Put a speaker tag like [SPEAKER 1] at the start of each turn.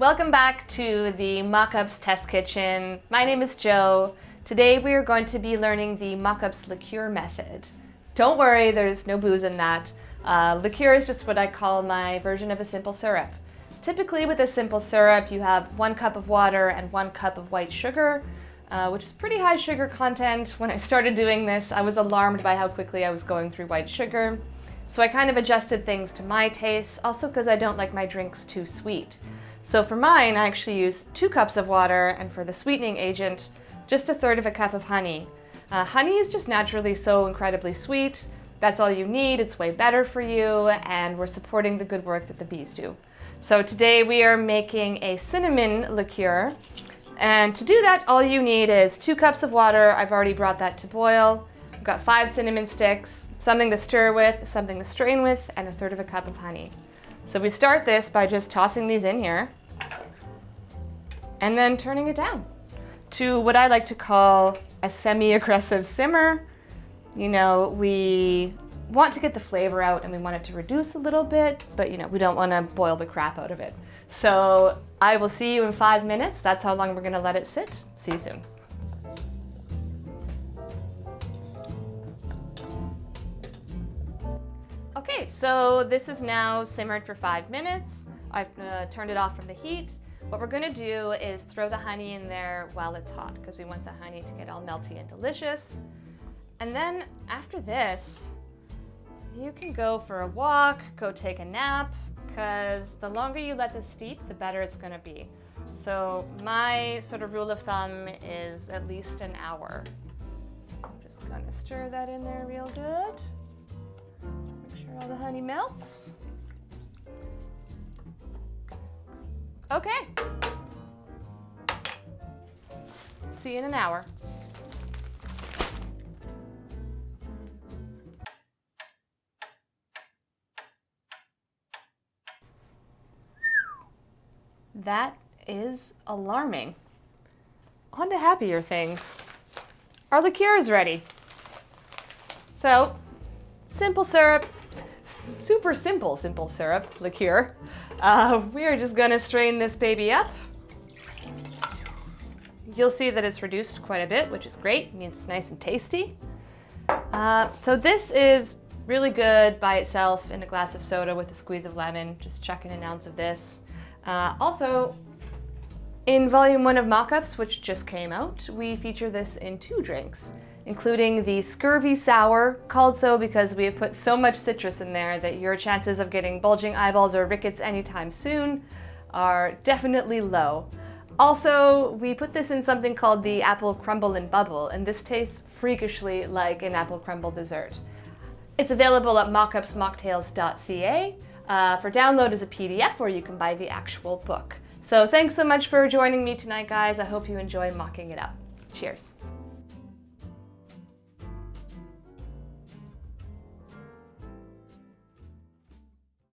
[SPEAKER 1] Welcome back to the Mock-Ups Test Kitchen. My name is Jo. Today we are going to be learning the Mock-Ups liqueur method. Don't worry, there's no booze in that. Liqueur is just what I call my version of a simple syrup. Typically with a simple syrup you have 1 cup of water and 1 cup of white sugar, which is pretty high sugar content. When I started doing this I was alarmed by how quickly I was going through white sugar. So I kind of adjusted things to my taste, also because I don't like my drinks too sweet. So for mine, I actually use 2 cups of water, and for the sweetening agent, just 1/3 cup of honey. Honey is just naturally so incredibly sweet. That's all you need, it's way better for you, and we're supporting the good work that the bees do. So today we are making a cinnamon liqueur, and to do that all you need is 2 cups of water. I've already brought that to boil. I've got 5 cinnamon sticks, something to stir with, something to strain with, and 1/3 cup of honey. So we start this by just tossing these in here and then turning it down to what I like to call a semi-aggressive simmer. You know, we want to get the flavor out and we want it to reduce a little bit, but you know, we don't want to boil the crap out of it. So I will see you in 5 minutes. That's how long we're going to let it sit. See you soon. Okay, so this is now simmered for 5 minutes. I've turned it off from the heat. What we're going to do is throw the honey in there while it's hot because we want the honey to get all melty and delicious. And then after this, you can go for a walk, go take a nap, because the longer you let this steep, the better it's going to be. So my sort of rule of thumb is at least an hour. I'm just going to stir that in there real good. All the honey melts. Okay. See you in an hour. That is alarming. On to happier things. Our liqueur is ready. So, simple syrup. Super simple syrup, liqueur. We are just gonna strain this baby up. You'll see that it's reduced quite a bit, which is great. It means it's nice and tasty. So this is really good by itself in a glass of soda with a squeeze of lemon. Just chuck in an ounce of this. Also, in volume 1 of Mock-Ups, which just came out, we feature this in 2 drinks, including the Scurvy Sour, called so because we have put so much citrus in there that your chances of getting bulging eyeballs or rickets anytime soon are definitely low. Also, we put this in something called the Apple Crumble and Bubble, and this tastes freakishly like an apple crumble dessert. It's available at mockupsmocktails.ca for download as a PDF, or you can buy the actual book. So thanks so much for joining me tonight, guys. I hope you enjoy mocking it up. Cheers.